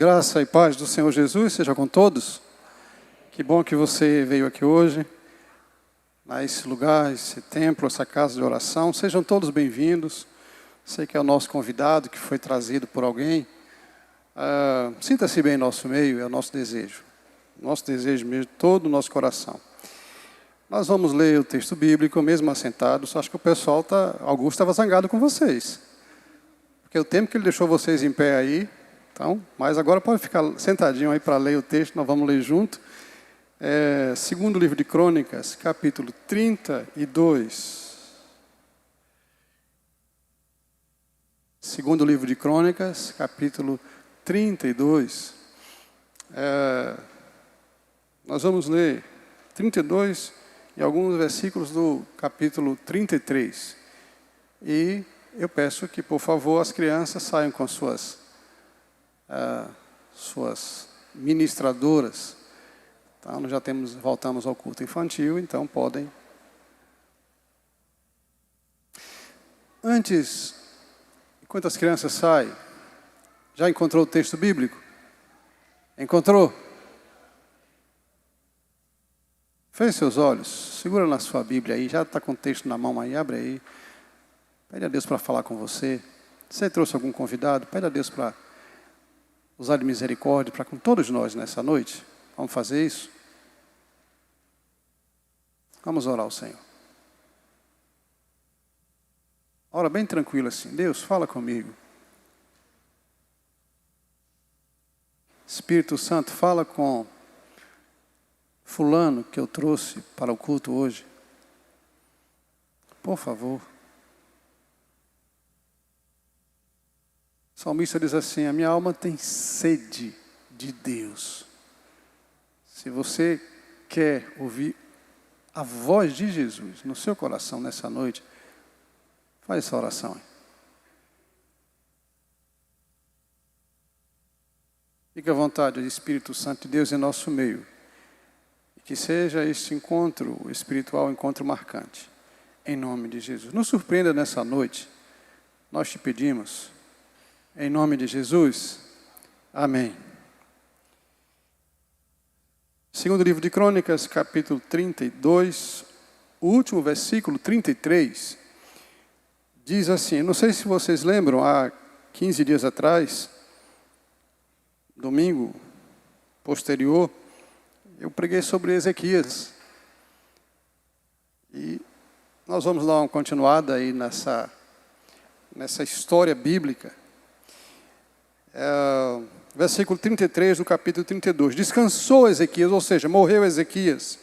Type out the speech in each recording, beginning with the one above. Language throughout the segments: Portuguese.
Graça e paz do Senhor Jesus seja com todos. Que bom que você veio aqui hoje, a esse lugar, esse templo, essa casa de oração. Sejam todos bem-vindos. Sei que é o nosso convidado, que foi trazido por alguém. Sinta-se bem em nosso meio, é o nosso desejo. Nosso desejo mesmo, todo o nosso coração. Nós vamos ler o texto bíblico, mesmo assentados. Acho que o pessoal Augusto estava zangado com vocês. Porque o tempo que ele deixou vocês em pé aí. Então, mas agora pode ficar sentadinho aí para ler o texto, nós vamos ler junto. Segundo livro de Crônicas, capítulo 32. Segundo livro de Crônicas, capítulo 32. Nós vamos ler 32 e alguns versículos do capítulo 33. E eu peço que, por favor, as crianças saiam com suas ministradoras. Então, nós já voltamos ao culto infantil, então podem. Antes, enquanto as crianças saem, já encontrou o texto bíblico? Encontrou? Feche seus olhos, segura na sua Bíblia aí, já está com o texto na mão aí, abre aí. Pede a Deus para falar com você. Você trouxe algum convidado? Pede a Deus para usar de misericórdia para com todos nós nessa noite. Vamos fazer isso? Vamos orar ao Senhor. Ora bem tranquilo assim. Deus, fala comigo. Espírito Santo, fala com fulano que eu trouxe para o culto hoje. Por favor. O salmista diz assim: a minha alma tem sede de Deus. Se você quer ouvir a voz de Jesus no seu coração nessa noite, faz essa oração. Fique à vontade, Espírito Santo de Deus em nosso meio. E que seja este encontro espiritual, um encontro marcante. Em nome de Jesus. Nos surpreenda nessa noite. Nós te pedimos. Em nome de Jesus, amém. Segundo livro de Crônicas, capítulo 32, o último versículo, 33, diz assim, não sei se vocês lembram, há 15 dias atrás, domingo posterior, eu preguei sobre Ezequias. E nós vamos dar uma continuada aí nessa história bíblica. Versículo 33 do capítulo 32. Descansou Ezequias, ou seja, morreu Ezequias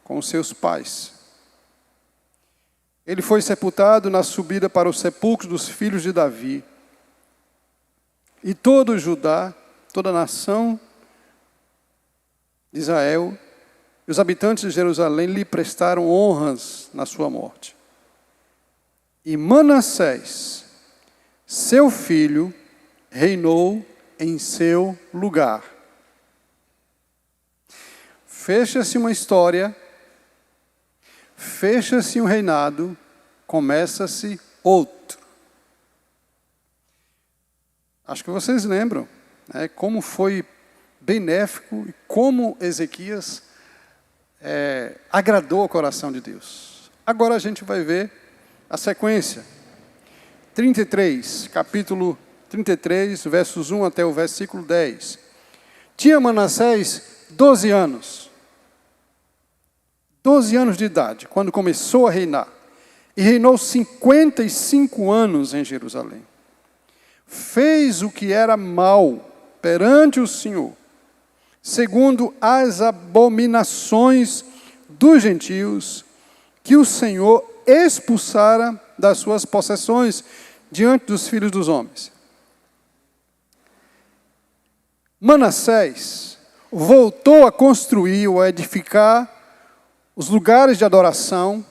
com os seus pais. Ele foi sepultado na subida para os sepulcros dos filhos de Davi. E todo o Judá, toda a nação de Israel, e os habitantes de Jerusalém lhe prestaram honras na sua morte. E Manassés, seu filho, reinou em seu lugar. Fecha-se uma história, fecha-se um reinado, começa-se outro. Acho que vocês lembram, como foi benéfico e como Ezequias agradou o coração de Deus. Agora a gente vai ver a sequência. 33, capítulo 33, versos 1 até o versículo 10. Tinha Manassés 12 anos. 12 anos de idade, quando começou a reinar. E reinou 55 anos em Jerusalém. Fez o que era mal perante o Senhor, segundo as abominações dos gentios, que o Senhor expulsara das suas possessões diante dos filhos dos homens. Manassés voltou a construir ou a edificar os lugares de adoração,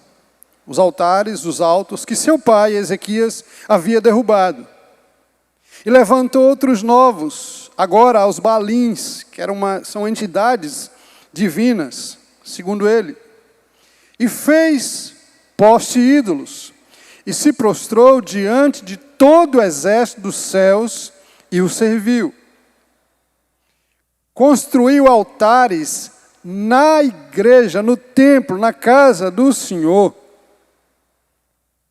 os altares, os altos, que seu pai, Ezequias, havia derrubado. E levantou outros novos, agora aos Baalins, que são entidades divinas, segundo ele. E fez poste ídolos, e se prostrou diante de todo o exército dos céus e o serviu. Construiu altares na igreja, no templo, na casa do Senhor.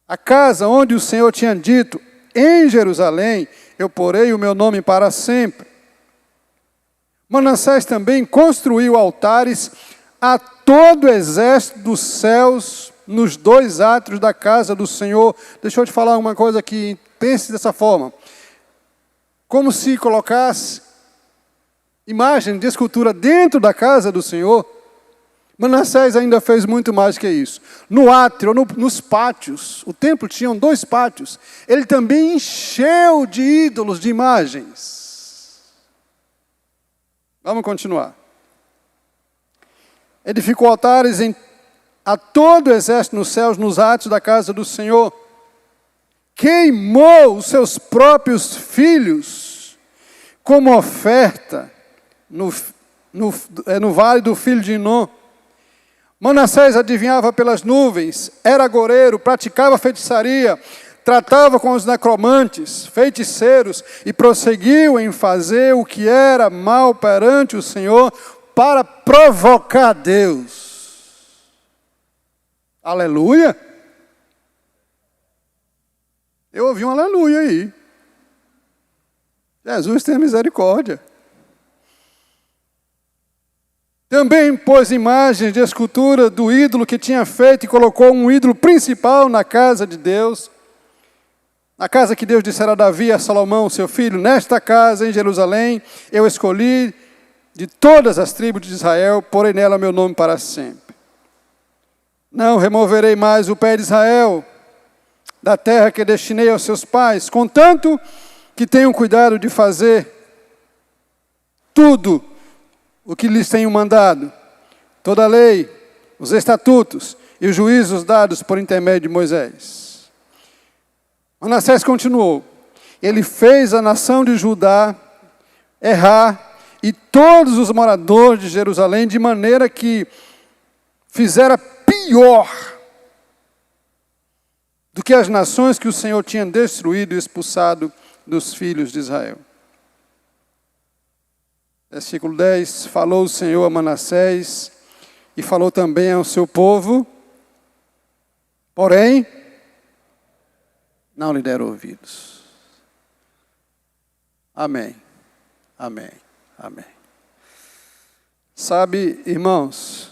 A casa onde o Senhor tinha dito, em Jerusalém, eu porei o meu nome para sempre. Manassés também construiu altares a todo o exército dos céus, nos 2 átrios da casa do Senhor. Deixa eu te falar uma coisa aqui, pense dessa forma. Como se colocasse imagem de escultura dentro da casa do Senhor. Manassés ainda fez muito mais que isso. No átrio, nos pátios, o templo tinha 2 pátios. Ele também encheu de ídolos, de imagens. Vamos continuar. Edificou altares a todo o exército nos céus, nos átrios da casa do Senhor. Queimou os seus próprios filhos como oferta no vale do filho de Inom. Manassés adivinhava pelas nuvens, era agoureiro, praticava feitiçaria, tratava com os necromantes, feiticeiros, e prosseguiu em fazer o que era mal perante o Senhor, para provocar Deus. Aleluia! Eu ouvi um aleluia aí. Jesus tem misericórdia. Também pôs imagens de escultura do ídolo que tinha feito e colocou um ídolo principal na casa de Deus. Na casa que Deus dissera a Davi e a Salomão, seu filho, nesta casa em Jerusalém, eu escolhi de todas as tribos de Israel, porei nela meu nome para sempre. Não removerei mais o pé de Israel da terra que destinei aos seus pais, contanto que tenham cuidado de fazer tudo o que lhes tenho mandado, toda a lei, os estatutos e os juízos dados por intermédio de Moisés. Manassés continuou. Ele fez a nação de Judá errar e todos os moradores de Jerusalém, de maneira que fizera pior do que as nações que o Senhor tinha destruído e expulsado dos filhos de Israel. Versículo 10, falou o Senhor a Manassés e falou também ao seu povo, porém, não lhe deram ouvidos. Amém, amém, amém. Sabe, irmãos,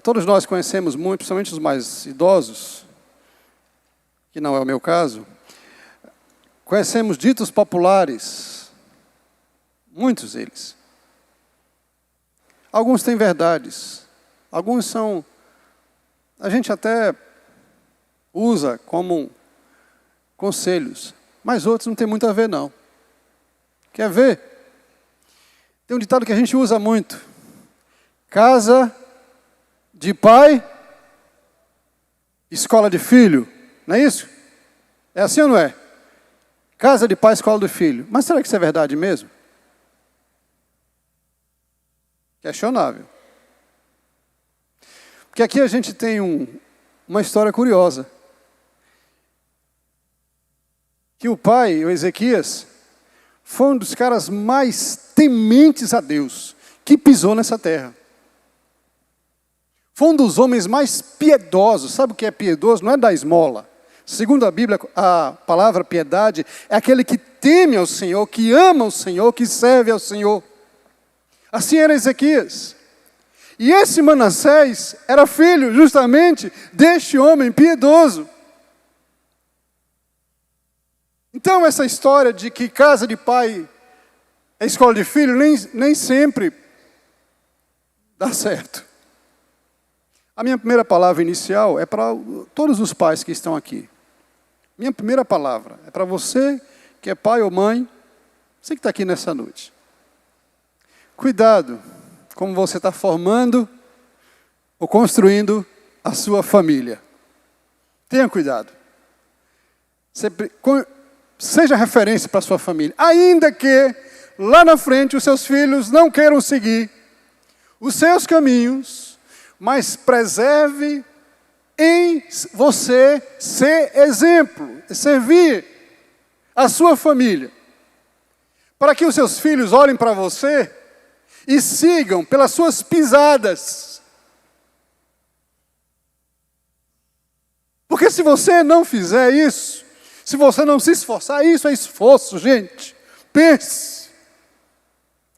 todos nós conhecemos muito, principalmente os mais idosos, que não é o meu caso, conhecemos ditos populares, muitos deles. Alguns têm verdades, alguns são, a gente até usa como conselhos, mas outros não tem muito a ver não. Quer ver? Tem um ditado que a gente usa muito. Casa de pai, escola de filho, não é isso? É assim ou não é? Casa de pai, escola do filho. Mas será que isso é verdade mesmo? Questionável. Porque aqui a gente tem uma história curiosa. Que o pai, o Ezequias, foi um dos caras mais tementes a Deus que pisou nessa terra. Foi um dos homens mais piedosos. Sabe o que é piedoso? Não é dar esmola. Segundo a Bíblia, a palavra piedade é aquele que teme ao Senhor, que ama o Senhor, que serve ao Senhor. Assim era Ezequias. E esse Manassés era filho justamente deste homem piedoso. Então essa história de que casa de pai é escola de filho, nem sempre dá certo. A minha primeira palavra inicial é para todos os pais que estão aqui. Minha primeira palavra é para você que é pai ou mãe, você que está aqui nessa noite. Cuidado como você está formando ou construindo a sua família. Tenha cuidado. Seja referência para a sua família. Ainda que lá na frente os seus filhos não queiram seguir os seus caminhos, mas preserve em você ser exemplo, servir a sua família, para que os seus filhos olhem para você e sigam pelas suas pisadas. Porque se você não fizer isso, se você não se esforçar, isso é esforço, gente. Pense.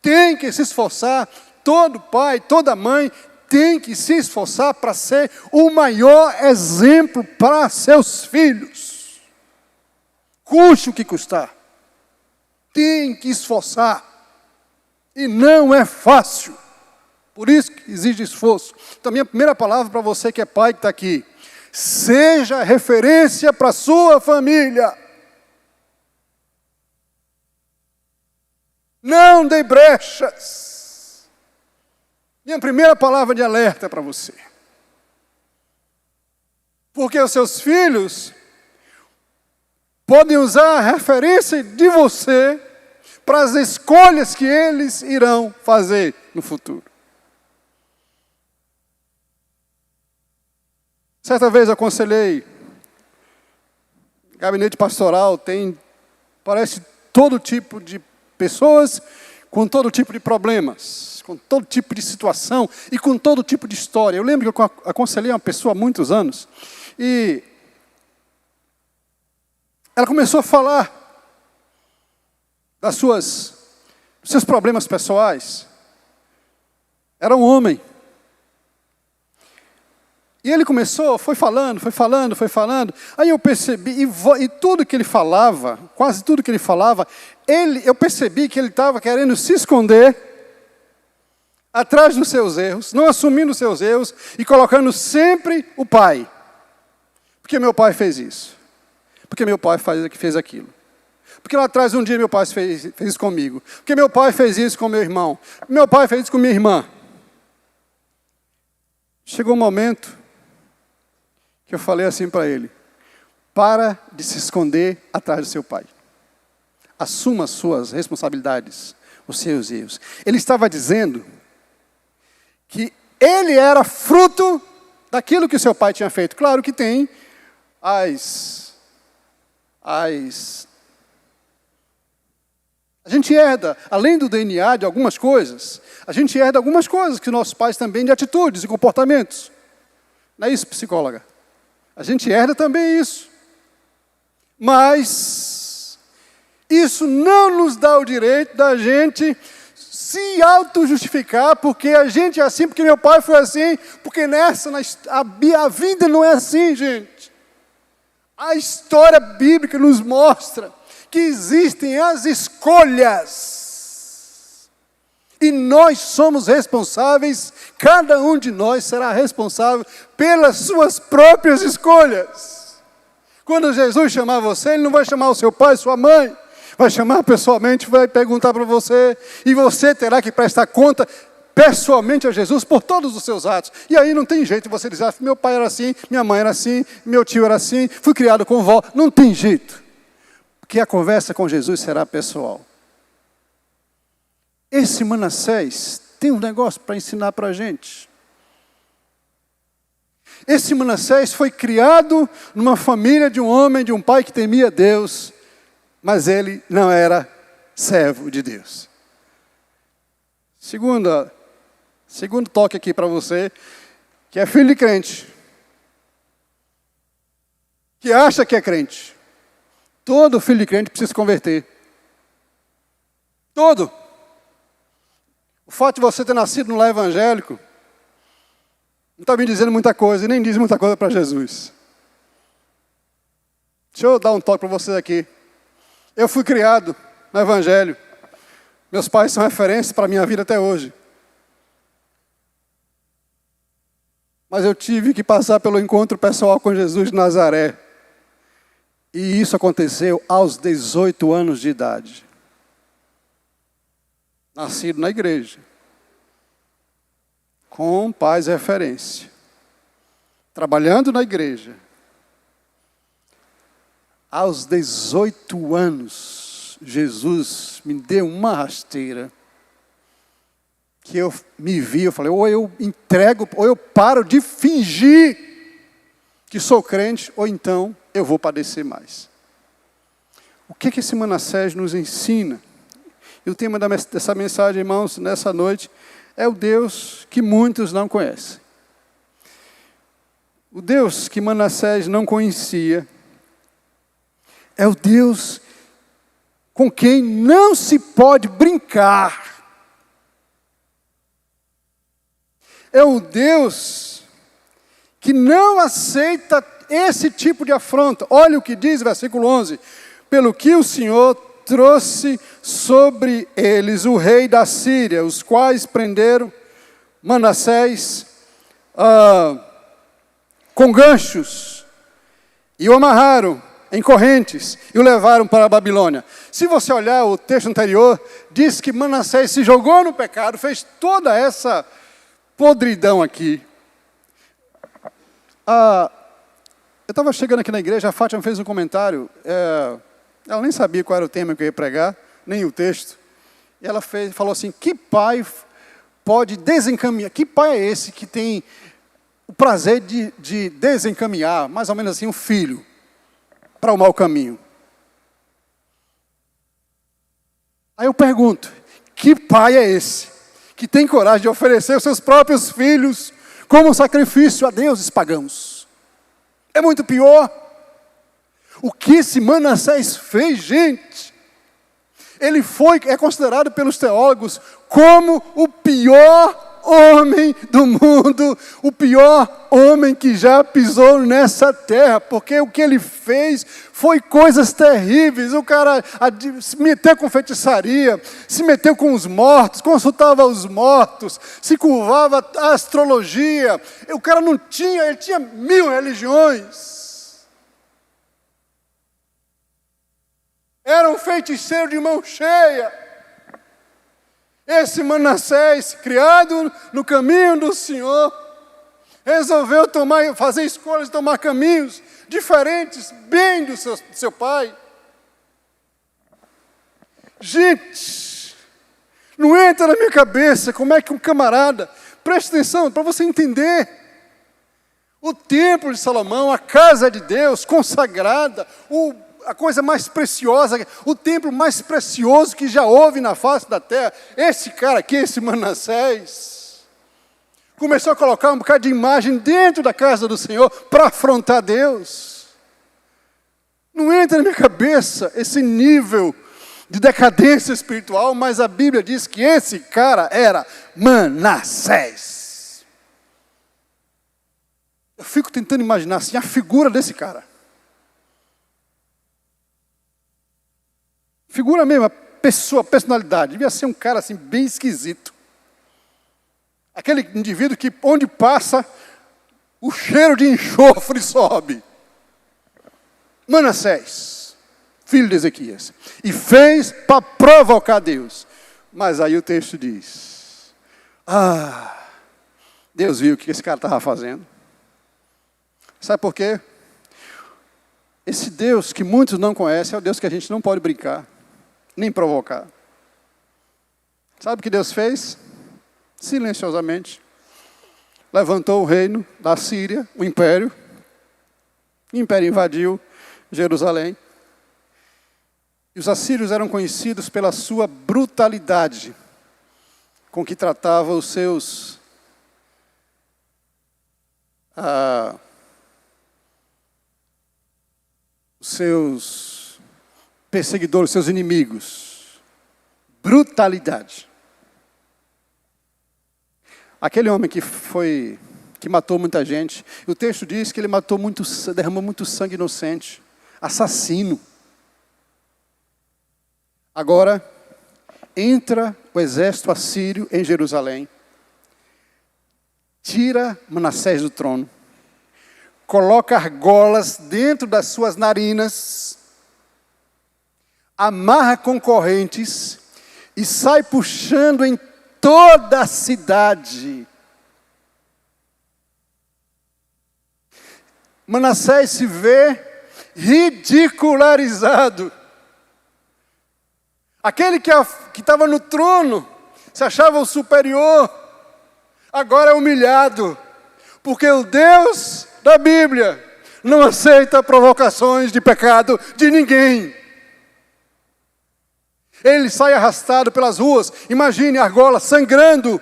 Tem que se esforçar. Todo pai, toda mãe tem que se esforçar para ser o maior exemplo para seus filhos. Custe o que custar. Tem que esforçar. E não é fácil. Por isso que exige esforço. Então, minha primeira palavra para você que é pai que está aqui. Seja referência para a sua família. Não dê brechas. Minha primeira palavra de alerta para você. Porque os seus filhos podem usar a referência de você para as escolhas que eles irão fazer no futuro. Certa vez eu aconselhei, gabinete pastoral parece todo tipo de pessoas com todo tipo de problemas, com todo tipo de situação e com todo tipo de história. Eu lembro que eu aconselhei uma pessoa há muitos anos e ela começou a falar dos seus problemas pessoais. Era um homem. E ele foi falando. Aí eu percebi, e tudo que ele falava, quase tudo que ele falava, eu percebi que ele estava querendo se esconder atrás dos seus erros, não assumindo os seus erros e colocando sempre o pai. Porque meu pai fez isso. Porque meu pai fez aquilo. Porque lá atrás um dia meu pai fez isso comigo. Porque meu pai fez isso com meu irmão. Meu pai fez isso com minha irmã. Chegou um momento que eu falei assim para ele: para de se esconder atrás do seu pai. Assuma as suas responsabilidades, os seus erros. Ele estava dizendo que ele era fruto daquilo que o seu pai tinha feito. Claro que tem a gente herda, além do DNA de algumas coisas, a gente herda algumas coisas que nossos pais também, de atitudes e comportamentos. Não é isso, psicóloga? A gente herda também isso. Mas isso não nos dá o direito da gente se auto-justificar, porque a gente é assim, porque meu pai foi assim, porque a vida não é assim, gente. A história bíblica nos mostra que existem as escolhas. E nós somos responsáveis, cada um de nós será responsável pelas suas próprias escolhas. Quando Jesus chamar você, Ele não vai chamar o seu pai, sua mãe, vai chamar pessoalmente, vai perguntar para você, e você terá que prestar conta pessoalmente a Jesus por todos os seus atos. E aí não tem jeito de você dizer: meu pai era assim, minha mãe era assim, meu tio era assim, fui criado com vó. Não tem jeito. Porque a conversa com Jesus será pessoal. Esse Manassés tem um negócio para ensinar para a gente. Esse Manassés foi criado numa família de um homem, de um pai que temia Deus, mas ele não era servo de Deus. Segundo toque aqui para você, que é filho de crente, que acha que é crente. Todo filho de crente precisa se converter. Todo. O fato de você ter nascido no lar evangélico não está me dizendo muita coisa, e nem diz muita coisa para Jesus. Deixa eu dar um toque para vocês aqui. Eu fui criado no evangelho. Meus pais são referência para a minha vida até hoje. Mas eu tive que passar pelo encontro pessoal com Jesus de Nazaré. E isso aconteceu aos 18 anos de idade. Nascido na igreja. Com pais referência. Trabalhando na igreja. Aos 18 anos, Jesus me deu uma rasteira. Que eu me vi, eu falei: ou eu entrego, ou eu paro de fingir que sou crente, ou então eu vou padecer mais. O que esse Manassés nos ensina? E o tema dessa mensagem, irmãos, nessa noite, é o Deus que muitos não conhecem. O Deus que Manassés não conhecia é o Deus com quem não se pode brincar. É o Deus que não aceita esse tipo de afronta. Olha o que diz o versículo 11. Pelo que o Senhor trouxe sobre eles o rei da Síria, os quais prenderam Manassés com ganchos e o amarraram em correntes e o levaram para a Babilônia. Se você olhar o texto anterior, diz que Manassés se jogou no pecado, fez toda essa podridão aqui. Eu estava chegando aqui na igreja, a Fátima fez um comentário, ela nem sabia qual era o tema que eu ia pregar, nem o texto. E ela falou assim, que pai pode desencaminhar, que pai é esse que tem o prazer de desencaminhar, mais ou menos assim, um filho para o mau caminho? Aí eu pergunto, que pai é esse que tem coragem de oferecer os seus próprios filhos como sacrifício a deuses pagãos? É muito pior. O que esse Manassés fez, gente? Ele é considerado pelos teólogos como o pior homem do mundo, o pior homem que já pisou nessa terra, porque o que ele fez foi coisas terríveis. O cara se meteu com feitiçaria, se meteu com os mortos, consultava os mortos, se curvava a astrologia. O cara ele tinha 1000 religiões. Era um feiticeiro de mão cheia. Esse Manassés, criado no caminho do Senhor, resolveu fazer escolhas, tomar caminhos diferentes, bem do seu pai. Gente, não entra na minha cabeça como é que um camarada, preste atenção, para você entender, o templo de Salomão, a casa de Deus, consagrada, a coisa mais preciosa, o templo mais precioso que já houve na face da terra. Esse cara aqui, esse Manassés, começou a colocar um bocado de imagem dentro da casa do Senhor para afrontar Deus. Não entra na minha cabeça esse nível de decadência espiritual, mas a Bíblia diz que esse cara era Manassés. Eu fico tentando imaginar assim, a figura desse cara. Figura mesmo, a personalidade. Devia ser um cara assim, bem esquisito. Aquele indivíduo que, onde passa, o cheiro de enxofre sobe. Manassés, filho de Ezequias. E fez para provocar Deus. Mas aí o texto diz, Deus viu o que esse cara estava fazendo. Sabe por quê? Esse Deus que muitos não conhecem é o Deus que a gente não pode brincar, nem provocar. Sabe o que Deus fez? Silenciosamente levantou o reino da Síria, o império invadiu Jerusalém. E os assírios eram conhecidos pela sua brutalidade com que tratava os seus perseguidores, seus inimigos. Brutalidade. Aquele homem que matou muita gente, o texto diz que ele derramou muito sangue inocente. Assassino. Agora, entra o exército assírio em Jerusalém, tira Manassés do trono, coloca argolas dentro das suas narinas, amarra com correntes e sai puxando em toda a cidade. Manassés se vê ridicularizado. Aquele que estava no trono, se achava o superior, agora é humilhado, porque o Deus da Bíblia não aceita provocações de pecado de ninguém. Ele sai arrastado pelas ruas. Imagine a argola sangrando.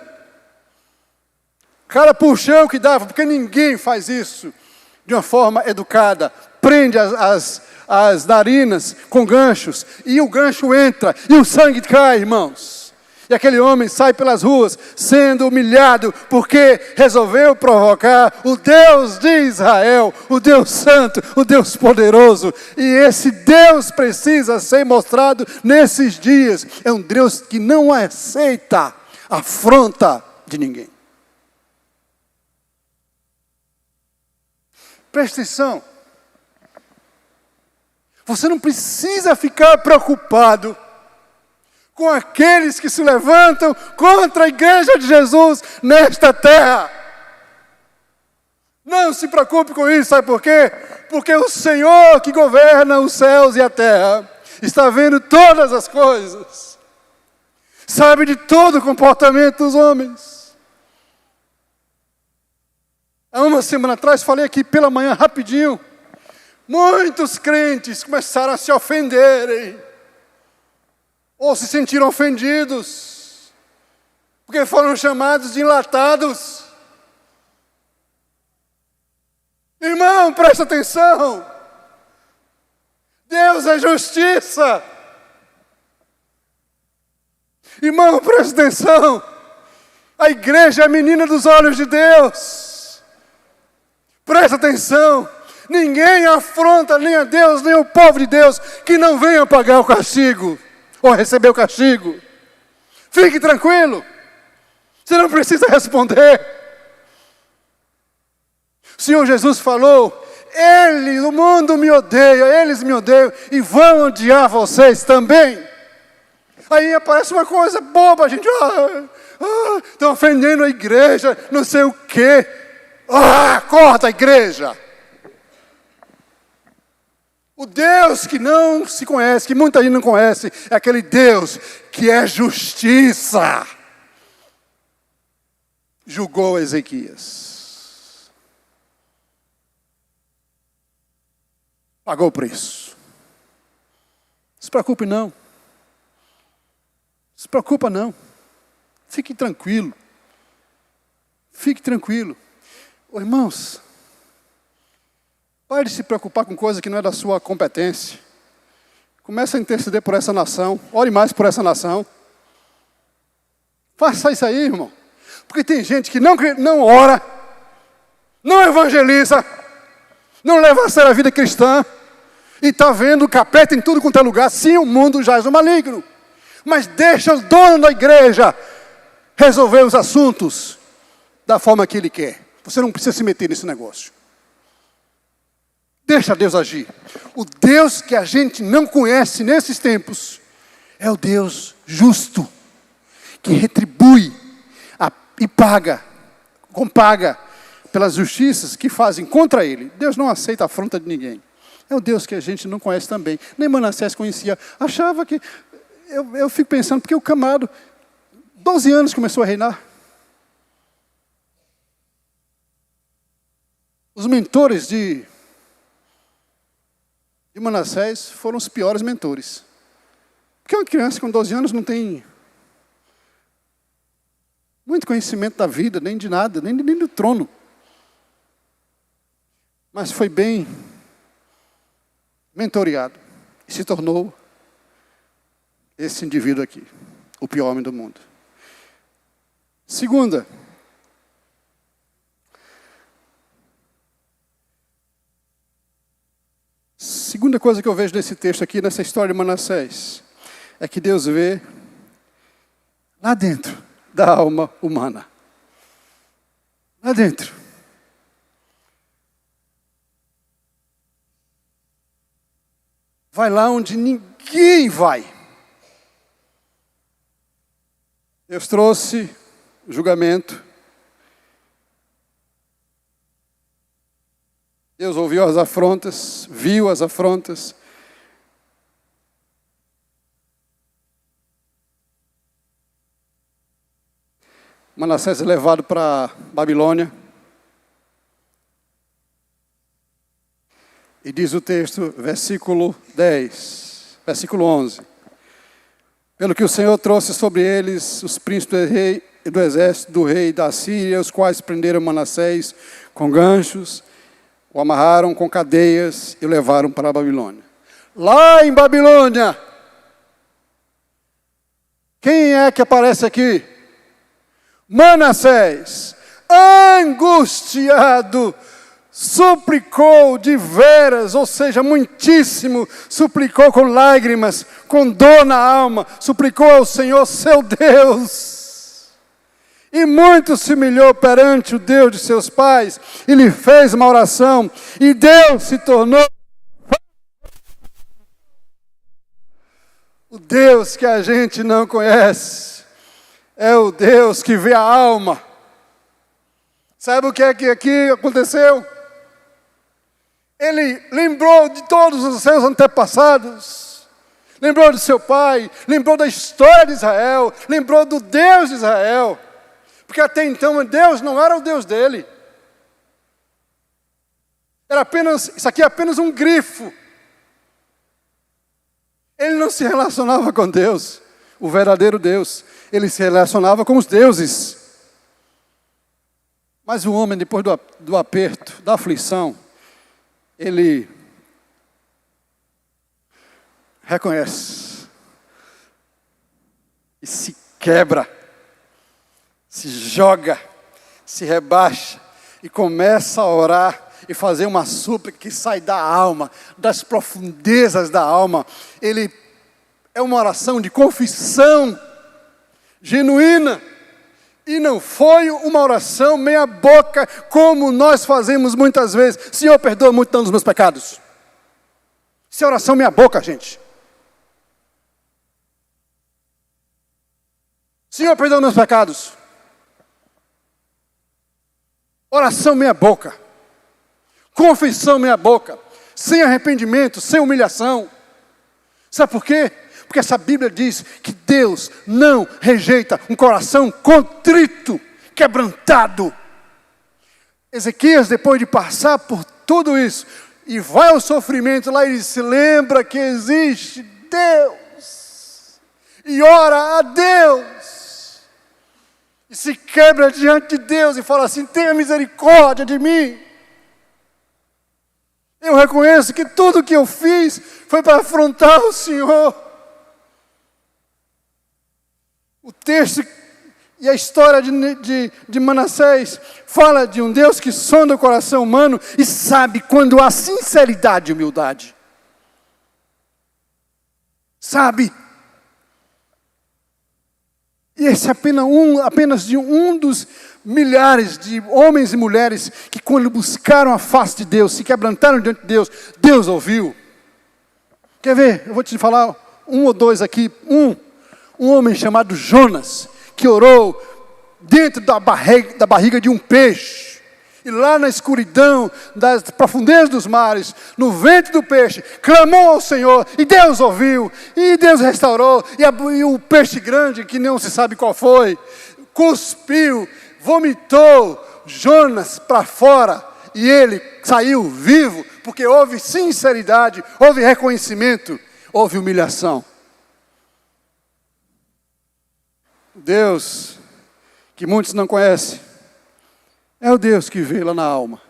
Cada puxão que dava, porque ninguém faz isso de uma forma educada. Prende as narinas com ganchos. E o gancho entra. E o sangue cai, irmãos. E aquele homem sai pelas ruas sendo humilhado porque resolveu provocar o Deus de Israel, o Deus Santo, o Deus Poderoso. E esse Deus precisa ser mostrado nesses dias. É um Deus que não aceita afronta de ninguém. Preste atenção. Você não precisa ficar preocupado com aqueles que se levantam contra a igreja de Jesus nesta terra. Não se preocupe com isso, sabe por quê? Porque o Senhor que governa os céus e a terra está vendo todas as coisas. Sabe de todo o comportamento dos homens. Há uma semana atrás, falei aqui pela manhã rapidinho. Muitos crentes começaram a se ofenderem. Ou se sentiram ofendidos, porque foram chamados de enlatados. Irmão, presta atenção. Deus é justiça. Irmão, presta atenção. A igreja é a menina dos olhos de Deus. Presta atenção. Ninguém afronta nem a Deus, nem o povo de Deus, que não venha pagar o castigo. Ou receber o castigo. Fique tranquilo. Você não precisa responder. O Senhor Jesus falou, o mundo me odeia, eles me odeiam e vão odiar vocês também. Aí aparece uma coisa boba, a gente, estão ofendendo a igreja, não sei o quê. Corta a igreja. O Deus que não se conhece, que muita gente não conhece, é aquele Deus que é justiça. Julgou Ezequias. Pagou o preço. Não se preocupe não. Não se preocupa não. Fique tranquilo. Fique tranquilo. Irmãos, pare de se preocupar com coisa que não é da sua competência. Comece a interceder por essa nação. Ore mais por essa nação. Faça isso aí, irmão. Porque tem gente que não ora, não evangeliza, não leva a sério a vida cristã, e está vendo o capeta em tudo quanto é lugar. Sim, o mundo jaz no maligno. Mas deixa o dono da igreja resolver os assuntos da forma que ele quer. Você não precisa se meter nesse negócio. Deixa Deus agir. O Deus que a gente não conhece nesses tempos é o Deus justo, que retribui e paga pelas justiças que fazem contra ele. Deus não aceita a afronta de ninguém. É o Deus que a gente não conhece também. Nem Manassés conhecia. Achava que... Eu fico pensando, porque o camarada, 12 anos começou a reinar. Os mentores de Manassés foram os piores mentores. Porque uma criança com 12 anos não tem muito conhecimento da vida, nem de nada, nem do trono. Mas foi bem mentoreado. E se tornou esse indivíduo aqui, o pior homem do mundo. Segunda coisa que eu vejo nesse texto aqui, nessa história de Manassés, é que Deus vê lá dentro da alma humana. Lá dentro. Vai lá onde ninguém vai. Deus trouxe julgamento. Deus ouviu as afrontas, viu as afrontas. Manassés é levado para Babilônia. E diz o texto, versículo 10, versículo 11. pelo que o Senhor trouxe sobre eles os príncipes do exército do rei da Síria, os quais prenderam Manassés com ganchos, o amarraram com cadeias e o levaram para a Babilônia. Lá em Babilônia, quem é que aparece aqui? Manassés, angustiado, suplicou de veras, ou seja, muitíssimo, suplicou com lágrimas, com dor na alma, suplicou ao Senhor seu Deus. E muito se humilhou perante o Deus de seus pais, e lhe fez uma oração, e Deus se tornou o Deus que a gente não conhece. É o Deus que vê a alma. Sabe o que é que aqui aconteceu? Ele lembrou de todos os seus antepassados, lembrou de seu pai, lembrou da história de Israel, lembrou do Deus de Israel, porque até então Deus não era o Deus dele. Isso aqui é apenas um grifo. Ele não se relacionava com Deus, o verdadeiro Deus. Ele se relacionava com os deuses. Mas o homem, depois do aperto, da aflição, ele reconhece e se quebra, se joga, se rebaixa e começa a orar e fazer uma súplica que sai da alma, das profundezas da alma. Ele é uma oração de confissão genuína. E não foi uma oração meia boca, como nós fazemos muitas vezes. Senhor, perdoa muito os meus pecados. Isso é oração meia boca, gente. Senhor, perdoa os meus pecados. Oração meia boca. Confissão meia boca. Sem arrependimento, sem humilhação. Sabe por quê? Porque essa Bíblia diz que Deus não rejeita um coração contrito, quebrantado. Ezequias, depois de passar por tudo isso, e vai ao sofrimento lá, ele se lembra que existe Deus. E ora a Deus. E se quebra diante de Deus e fala assim: tenha misericórdia de mim. Eu reconheço que tudo que eu fiz foi para afrontar o Senhor. O texto e a história de Manassés fala de um Deus que sonda o coração humano e sabe quando há sinceridade e humildade. Sabe? E esse é apenas de um dos milhares de homens e mulheres que, quando buscaram a face de Deus, se quebrantaram diante de Deus, Deus ouviu. Quer ver? Eu vou te falar um ou dois aqui. Um homem chamado Jonas, que orou dentro da barriga de um peixe. E lá na escuridão, das profundezas dos mares, no ventre do peixe, clamou ao Senhor, e Deus ouviu, e Deus restaurou, e o peixe grande, que não se sabe qual foi, cuspiu, vomitou Jonas para fora, e ele saiu vivo, porque houve sinceridade, houve reconhecimento, houve humilhação. Deus, que muitos não conhecem, é o Deus que vê lá na alma,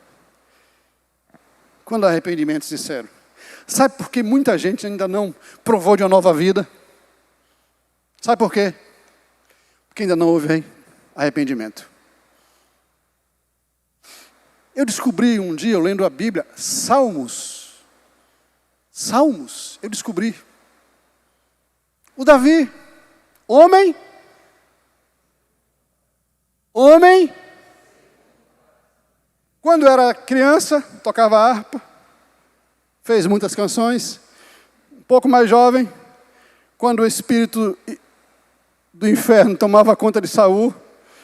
quando há arrependimento sincero. Sabe por que muita gente ainda não provou de uma nova vida? Sabe por quê? Porque ainda não houve arrependimento. Eu descobri um dia, lendo a Bíblia, Salmos, eu descobri. O Davi, homem, quando era criança, tocava harpa, fez muitas canções. Um pouco mais jovem, quando o espírito do inferno tomava conta de Saul,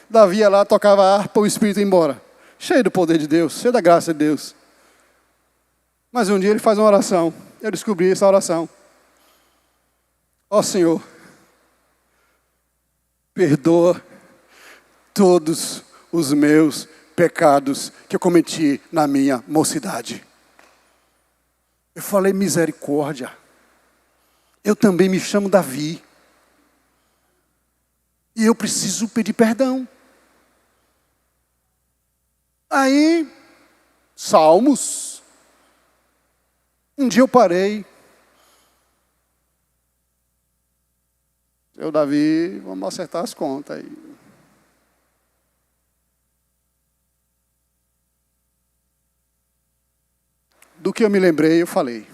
Davi ia lá, tocava harpa, o espírito ia embora. Cheio do poder de Deus, cheio da graça de Deus. Mas um dia ele faz uma oração, eu descobri essa oração. Ó Senhor, perdoa todos os meus pecados que eu cometi na minha mocidade. Eu falei, misericórdia. Eu também me chamo Davi. E eu preciso pedir perdão. Aí, Salmos. Um dia eu parei. Eu, Davi, vamos acertar as contas aí. Do que eu me lembrei, eu falei.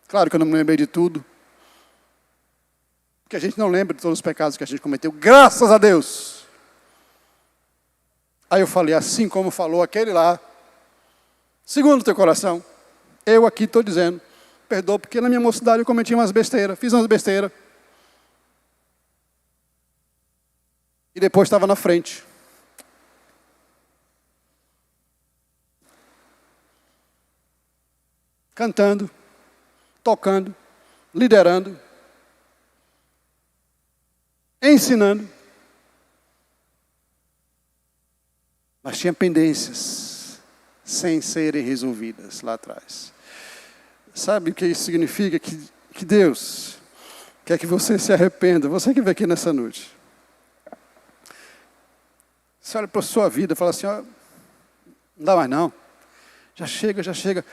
Claro que eu não me lembrei de tudo. Porque a gente não lembra de todos os pecados que a gente cometeu. Graças a Deus. Aí eu falei, assim como falou aquele lá. Segundo o teu coração. Eu aqui estou dizendo. Perdoa, porque na minha mocidade eu cometi umas besteiras. Fiz umas besteiras. E depois estava na frente. Cantando, tocando, liderando, ensinando. Mas tinha pendências sem serem resolvidas lá atrás. Sabe o que isso significa? Que Deus quer que você se arrependa. Você que veio aqui nessa noite. Você olha para a sua vida e fala assim, ó, não dá mais não. Já chega, já chega.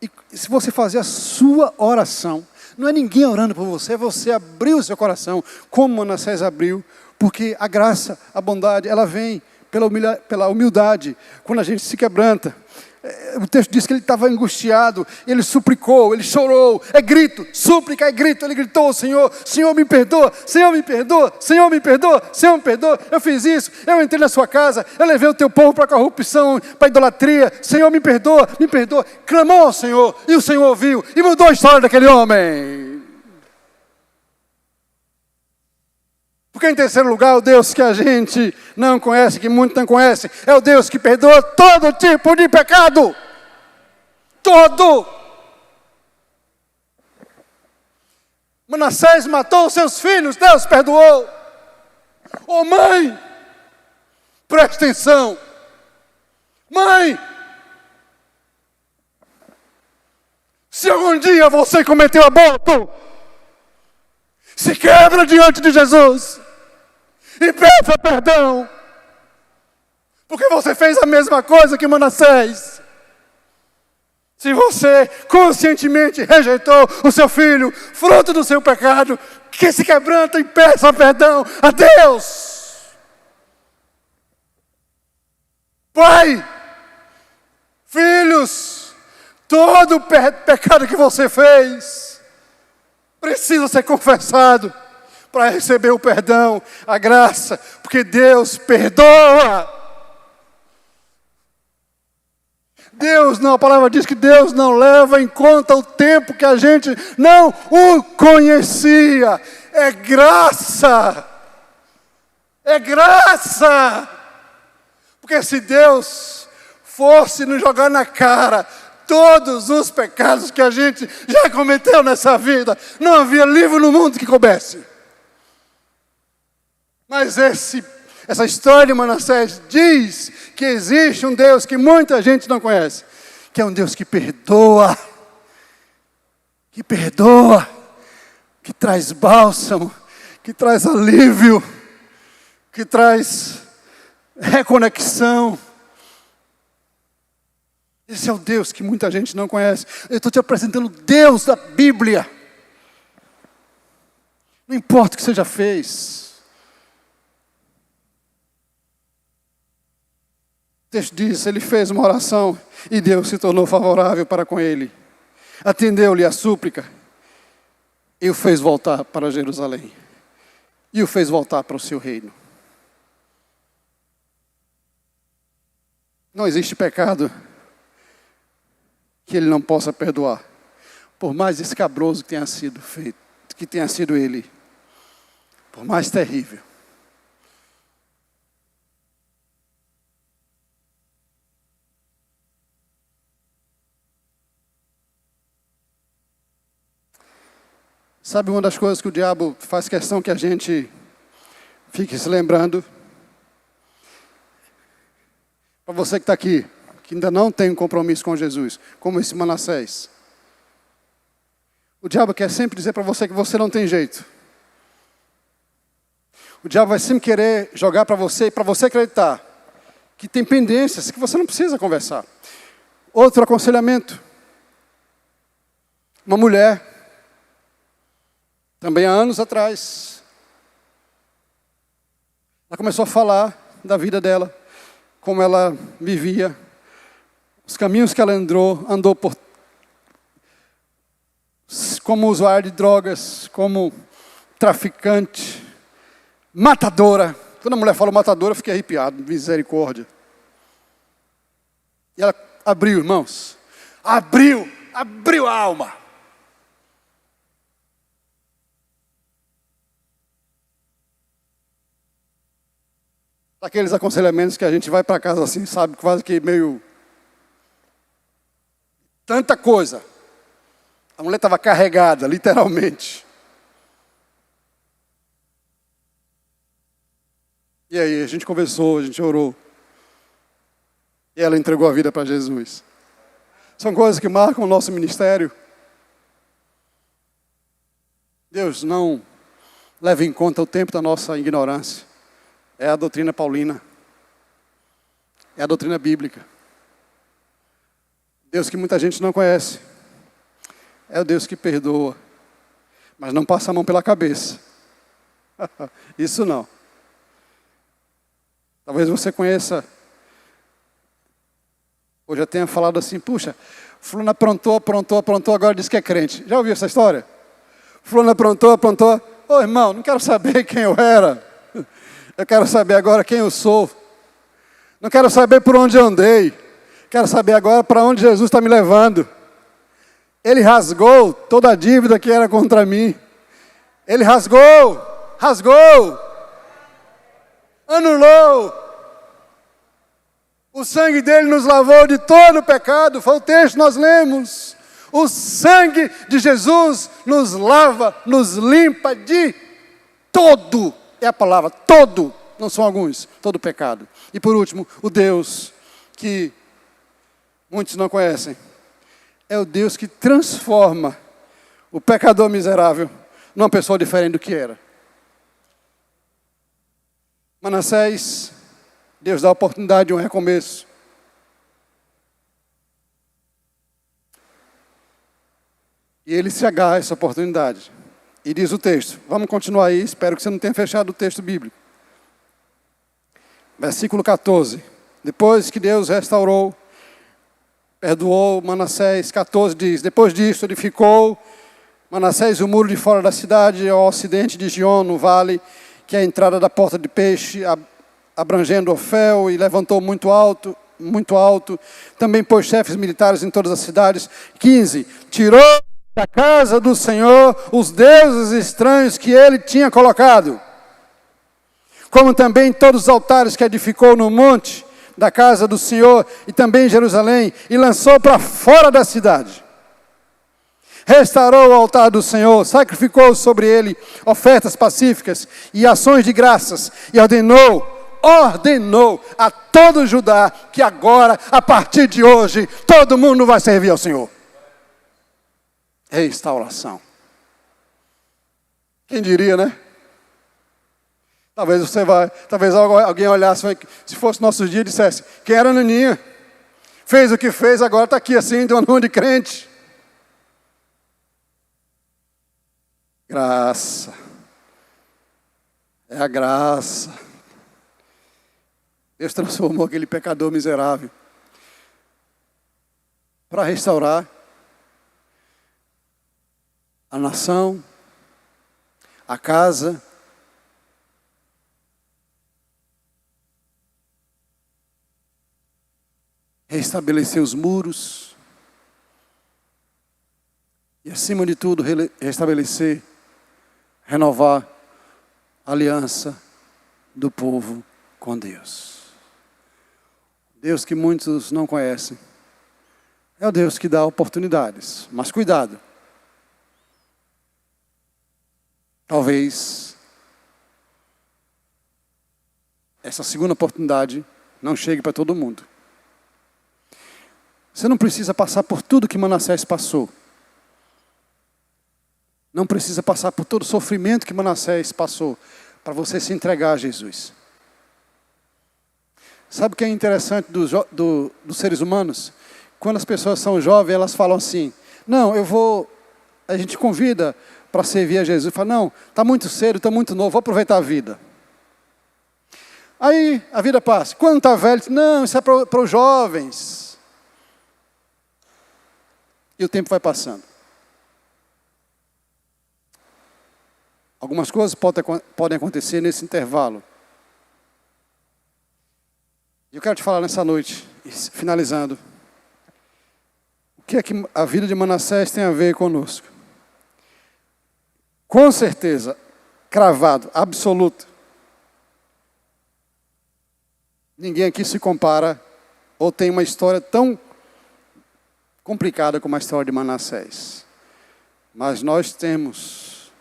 E se você fazer a sua oração, não é ninguém orando por você, é você abrir o seu coração, como Manassés abriu, porque a graça, a bondade, ela vem pela humildade, quando a gente se quebranta. O texto diz que ele estava angustiado, ele suplicou, ele chorou, é grito, súplica, é grito, ele gritou ao Senhor, Senhor me perdoa, Senhor me perdoa, Senhor me perdoa, Senhor me perdoa, eu fiz isso, eu entrei na sua casa, eu levei o teu povo para a corrupção, para a idolatria, Senhor me perdoa, clamou ao Senhor, e o Senhor ouviu, e mudou a história daquele homem. Porque em terceiro lugar, o Deus que a gente não conhece, que muitos não conhecem, é o Deus que perdoa todo tipo de pecado. Todo. Manassés matou seus filhos, Deus perdoou. Ô mãe, preste atenção. Mãe, se algum dia você cometeu aborto, se quebra diante de Jesus e peça perdão, porque você fez a mesma coisa que Manassés. Se você conscientemente rejeitou o seu filho, fruto do seu pecado, que se quebranta e peça perdão a Deus. Pai, filhos, todo pecado que você fez precisa ser confessado para receber o perdão, a graça, porque Deus perdoa. A palavra diz que Deus não leva em conta o tempo que a gente não o conhecia. É graça. É graça. Porque se Deus fosse nos jogar na cara todos os pecados que a gente já cometeu nessa vida, não havia livro no mundo que coubesse. Mas essa história de Manassés diz que existe um Deus que muita gente não conhece, que é um Deus que perdoa, que traz bálsamo, que traz alívio, que traz reconexão. Esse é o Deus que muita gente não conhece. Eu estou te apresentando o Deus da Bíblia. Não importa o que você já fez. O texto diz, ele fez uma oração e Deus se tornou favorável para com ele. Atendeu-lhe a súplica e o fez voltar para Jerusalém. E o fez voltar para o seu reino. Não existe pecado que ele não possa perdoar, por mais escabroso que tenha sido feito, que tenha sido ele, por mais terrível. Sabe uma das coisas que o diabo faz questão que a gente fique se lembrando? Para você que está aqui, que ainda não tem um compromisso com Jesus, como esse Manassés. O diabo quer sempre dizer para você que você não tem jeito. O diabo vai sempre querer jogar para você e para você acreditar que tem pendências que você não precisa conversar. Outro aconselhamento. Uma mulher, também há anos atrás, ela começou a falar da vida dela, como ela vivia, os caminhos que ela andou como usuária de drogas, como traficante, matadora. Quando a mulher fala matadora, eu fiquei arrepiado, misericórdia. E ela abriu, irmãos, abriu a alma. Daqueles aconselhamentos que a gente vai para casa assim, sabe, quase que meio... Tanta coisa. A mulher estava carregada, literalmente. E aí, a gente conversou, a gente orou. E ela entregou a vida para Jesus. São coisas que marcam o nosso ministério. Deus não leva em conta o tempo da nossa ignorância. É a doutrina paulina. É a doutrina bíblica. Deus que muita gente não conhece. É o Deus que perdoa. Mas não passa a mão pela cabeça. Isso não. Talvez você conheça, ou já tenha falado assim, puxa, fulano aprontou, agora diz que é crente. Já ouviu essa história? Fulano aprontou. Ô irmão, não quero saber quem eu era. Eu quero saber agora quem eu sou. Não quero saber por onde eu andei. Quero saber agora para onde Jesus está me levando. Ele rasgou toda a dívida que era contra mim. Ele rasgou. Anulou. O sangue dele nos lavou de todo o pecado. Foi o texto que nós lemos. O sangue de Jesus nos lava, nos limpa de todo. É a palavra, todo. Não são alguns, todo pecado. E por último, o Deus que muitos não conhecem. É o Deus que transforma o pecador miserável numa pessoa diferente do que era. Manassés, Deus dá a oportunidade de um recomeço. E ele se agarra a essa oportunidade. E diz o texto, vamos continuar aí, espero que você não tenha fechado o texto bíblico. Versículo 14. Depois que Deus restaurou, perdoou Manassés, 14 diz, depois disso edificou Manassés o muro de fora da cidade, ao ocidente de Gion, no vale, que é a entrada da porta de peixe, abrangendo Ofel, e levantou muito alto. Também pôs chefes militares em todas as cidades. 15, tirou da casa do Senhor os deuses estranhos que ele tinha colocado, como também todos os altares que edificou no monte da casa do Senhor e também em Jerusalém, e lançou para fora da cidade. Restaurou o altar do Senhor, sacrificou sobre ele ofertas pacíficas e ações de graças, e ordenou a todo Judá que agora, a partir de hoje, todo mundo vai servir ao Senhor. Restauração. Quem diria, né? Talvez alguém olhasse, se fosse nossos dias, e dissesse, quem era Naninha? Fez o que fez, agora está aqui assim, de um mundo de crente. Graça. É a graça. Deus transformou aquele pecador miserável para restaurar a nação, a casa, restabelecer os muros e, acima de tudo, restabelecer, renovar a aliança do povo com Deus. Deus que muitos não conhecem. É o Deus que dá oportunidades, mas cuidado. Talvez essa segunda oportunidade não chegue para todo mundo. Você não precisa passar por tudo que Manassés passou. Não precisa passar por todo o sofrimento que Manassés passou para você se entregar a Jesus. Sabe o que é interessante dos seres humanos? Quando as pessoas são jovens, elas falam assim, não, a gente convida para servir a Jesus. Fala, não, está muito cedo, está muito novo, vou aproveitar a vida. Aí a vida passa. Quando está velho, diz, não, isso é para os jovens. E o tempo vai passando. Algumas coisas podem acontecer nesse intervalo. E eu quero te falar nessa noite, finalizando, o que é que a vida de Manassés tem a ver conosco? Com certeza, cravado, absoluto. Ninguém aqui se compara ou tem uma história tão complicada como a história de Manassés. Mas nós temos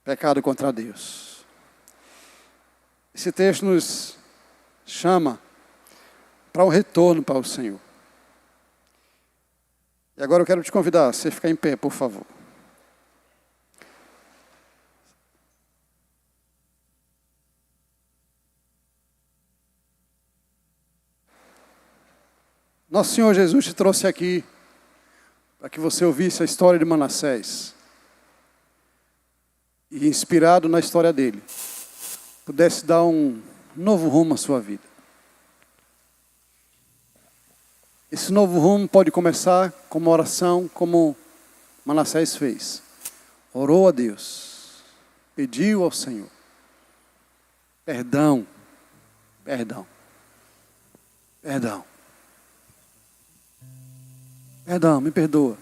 pecado contra Deus. Esse texto nos chama para um retorno para o Senhor. E agora eu quero te convidar a você ficar em pé, por favor. Nosso Senhor Jesus te trouxe aqui para que você ouvisse a história de Manassés e, inspirado na história dele, pudesse dar um novo rumo à sua vida. Esse novo rumo pode começar com uma oração como Manassés fez. Orou a Deus, pediu ao Senhor perdão, perdão, perdão. Perdão, me perdoa.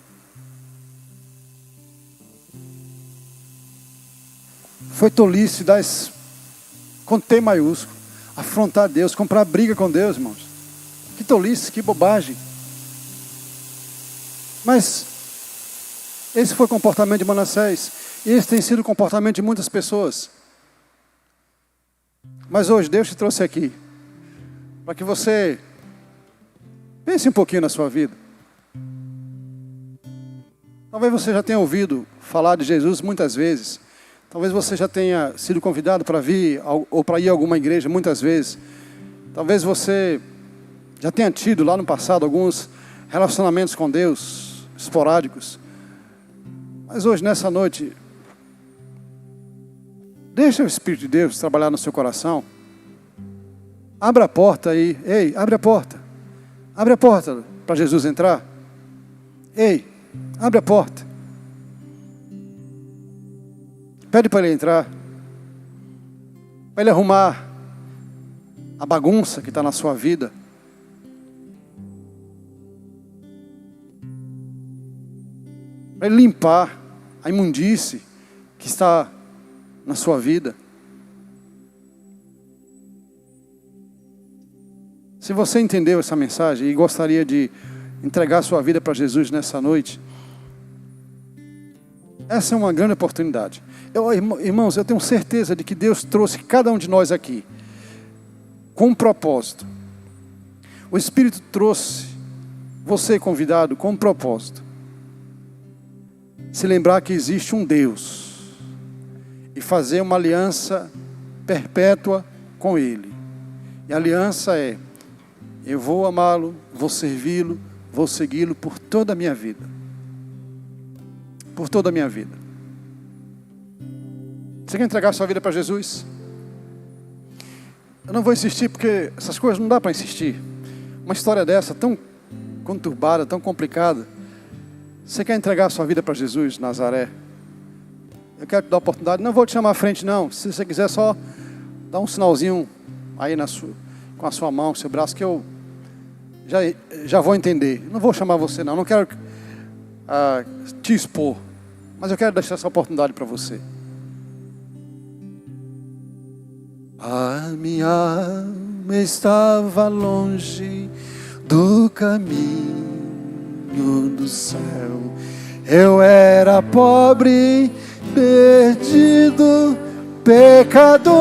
Foi tolice dar esse, com T maiúsculo, afrontar Deus, comprar briga com Deus, irmãos. Que tolice, que bobagem. Mas esse foi o comportamento de Manassés. E esse tem sido o comportamento de muitas pessoas. Mas hoje Deus te trouxe aqui para que você pense um pouquinho na sua vida. Talvez você já tenha ouvido falar de Jesus muitas vezes. Talvez você já tenha sido convidado para vir ou para ir a alguma igreja muitas vezes. Talvez você já tenha tido lá no passado alguns relacionamentos com Deus esporádicos. Mas hoje, nessa noite, deixa o Espírito de Deus trabalhar no seu coração. Abra a porta aí. Ei, abre a porta. Abre a porta para Jesus entrar. Ei, abre a porta. Pede para ele entrar. Para ele arrumar a bagunça que está na sua vida. Para ele limpar a imundície que está na sua vida. Se você entendeu essa mensagem e gostaria de entregar a sua vida para Jesus nessa noite, essa é uma grande oportunidade. Irmãos, eu tenho certeza de que Deus trouxe cada um de nós aqui com um propósito. O Espírito trouxe você convidado com um propósito. Se lembrar que existe um Deus e fazer uma aliança perpétua com Ele. E a aliança é: eu vou amá-lo, vou servi-lo, vou segui-lo por toda a minha vida. Por toda a minha vida. Você quer entregar sua vida para Jesus? Eu não vou insistir porque essas coisas não dá para insistir. Uma história dessa tão conturbada, tão complicada. Você quer entregar sua vida para Jesus, Nazaré? Eu quero te dar a oportunidade. Não vou te chamar à frente, não. Se você quiser, só dar um sinalzinho aí com a sua mão, seu braço, que eu já vou entender. Não vou chamar você, não. Não quero te expor. Mas eu quero deixar essa oportunidade para você. A minha alma estava longe do caminho do céu. Eu era pobre, perdido, pecador.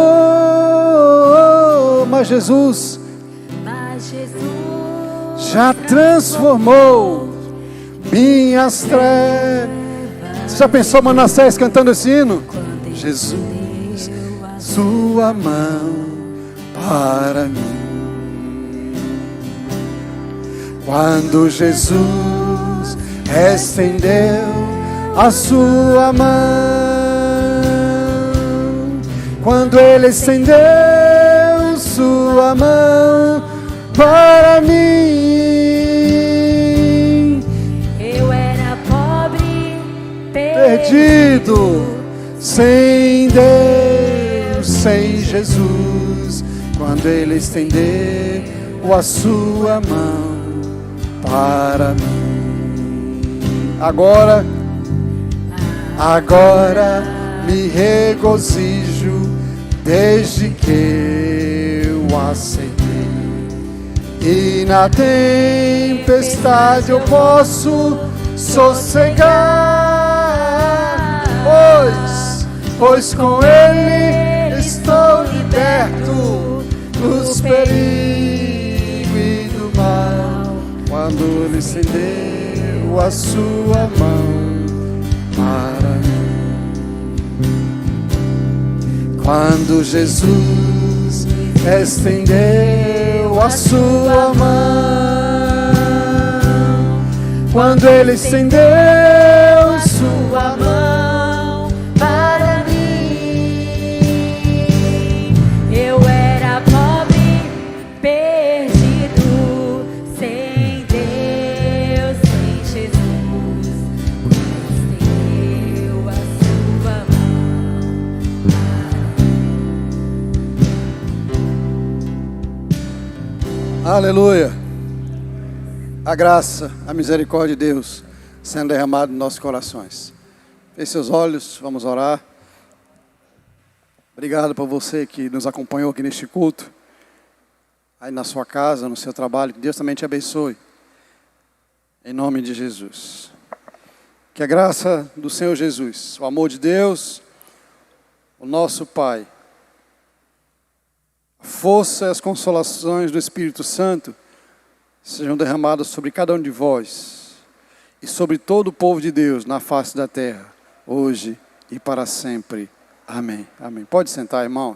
Mas Jesus já transformou minhas trevas. Você já pensou Manassés cantando esse hino? Jesus sua mão para mim. Quando Jesus estendeu a sua mão, quando Ele estendeu sua mão para mim, eu era pobre, perdido, sem Deus, sem Jesus. Quando Ele estendeu a sua mão para mim, agora me regozijo desde que eu aceitei, e na tempestade eu posso sossegar, pois com Ele estou liberto dos perigos e do mal. Quando Ele estendeu a sua mão para mim, quando Jesus estendeu a sua mão, quando Ele estendeu sua mão para mim, eu era pobre, perdido, sem Deus, sem Jesus. Estendeu a sua mão. Aleluia! A graça, a misericórdia de Deus sendo derramada nos nossos corações. Feche seus olhos, vamos orar. Obrigado por você que nos acompanhou aqui neste culto, aí na sua casa, no seu trabalho. Que Deus também te abençoe, em nome de Jesus. Que a graça do Senhor Jesus, o amor de Deus, o nosso Pai, a força e as consolações do Espírito Santo sejam derramadas sobre cada um de vós e sobre todo o povo de Deus na face da terra, hoje e para sempre. Amém. Amém. Pode sentar, irmão.